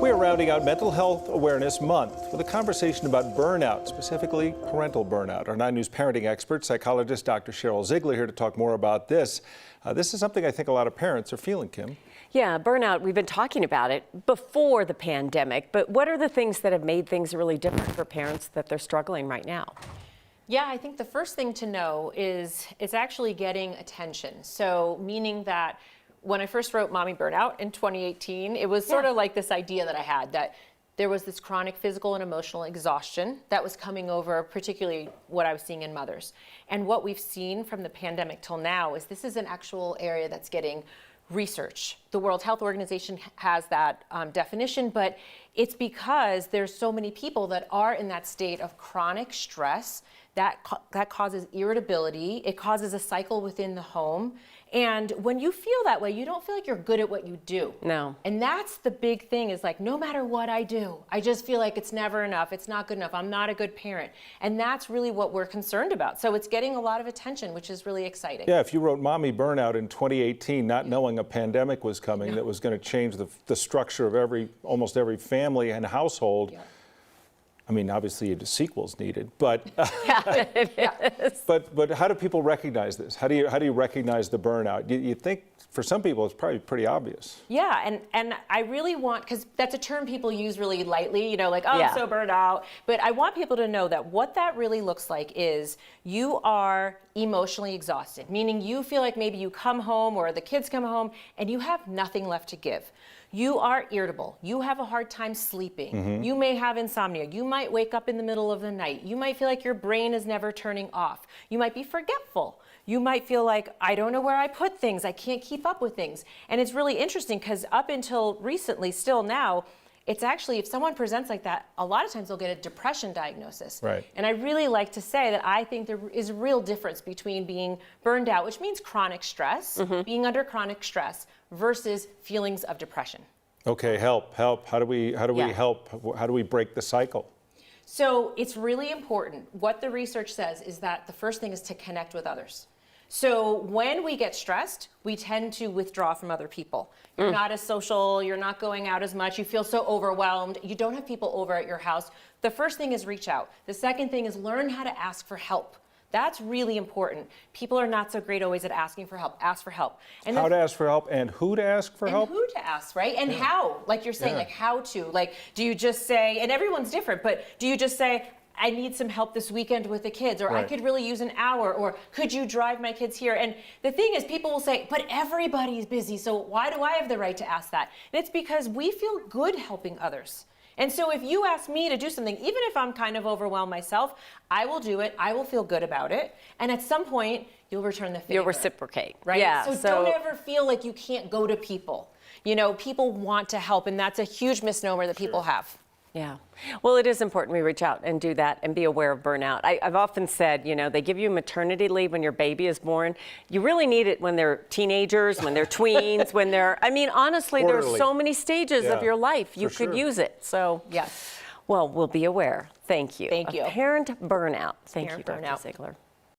We are rounding out Mental Health Awareness Month with a conversation about burnout, specifically parental burnout. Our 9 News parenting expert, psychologist Dr. Sheryl Ziegler, here to talk more about this. This is something I think a lot of parents are feeling, Kim. Yeah, burnout, we've been talking about it before the pandemic, but what are the things that have made things really different for parents that they're struggling right now? Yeah, I think the first thing to know is it's actually getting attention. So meaning that when I first wrote Mommy Burnout in 2018, it was sort of like this idea that I had that there was this chronic physical and emotional exhaustion that was coming over, particularly what I was seeing in mothers. And what we've seen from the pandemic till now is this is an actual area that's getting research. The World Health Organization has that definition, but it's because there's so many people that are in that state of chronic stress that causes irritability. It causes a cycle within the home. And when you feel that way, you don't feel like you're good at what you do. No. And that's the big thing is like, no matter what I do, I just feel like it's never enough. It's not good enough. I'm not a good parent. And that's really what we're concerned about. So it's getting a lot of attention, which is really exciting. Yeah, if you wrote Mommy Burnout in 2018, not knowing a pandemic was coming that was going to change the structure of almost every family and household, I mean, obviously the sequel's needed, but but how do people recognize this? How do you recognize the burnout? You think for some people it's probably pretty obvious. Yeah, and I really want, because that's a term people use really lightly, you know, like, oh, I'm so burned out. But I want people to know that what that really looks like is you are emotionally exhausted, meaning you feel like maybe you come home or the kids come home and you have nothing left to give. You are irritable. You have a hard time sleeping. You may have insomnia. You might wake up in the middle of the night. You might feel like your brain is never turning off. You might be forgetful. You might feel like, I don't know where I put things. I can't keep up with things. And it's really interesting because up until recently, still now, it's actually, if someone presents like that, a lot of times they'll get a depression diagnosis. Right. And I really like to say that I think there is a real difference between being burned out, which means chronic stress, being under chronic stress, versus feelings of depression. Okay, help. How do we help? How do we break the cycle? So it's really important. What the research says is that the first thing is to connect with others. So when we get stressed, we tend to withdraw from other people. You're not as social, you're not going out as much, you feel so overwhelmed, you don't have people over at your house. The first thing is reach out. The second thing is learn how to ask for help. That's really important. People are not so great always at asking for help. Ask for help. And how to ask for help and who to ask for help? And who to ask, right? And how, like you're saying, like how to. Like, do you just say, and everyone's different, but do you just say, I need some help this weekend with the kids, or I could really use an hour, or could you drive my kids here? And the thing is, people will say, but everybody's busy, so why do I have the right to ask that? And it's because we feel good helping others. And so if you ask me to do something, even if I'm kind of overwhelmed myself, I will do it, I will feel good about it, and at some point, you'll return the favor. You'll reciprocate. Right? Yeah. So don't ever feel like you can't go to people. You know, people want to help, and that's a huge misnomer that people have. Yeah. Well, it is important we reach out and do that and be aware of burnout. I've often said, you know, they give you maternity leave when your baby is born. You really need it when they're teenagers, when they're tweens, when they're, I mean, honestly, there's so many stages of your life. You could use it. So, yes. Well, we'll be aware. Thank you. Thank you. Parent burnout. Thank you, Dr. Burnout. Ziegler.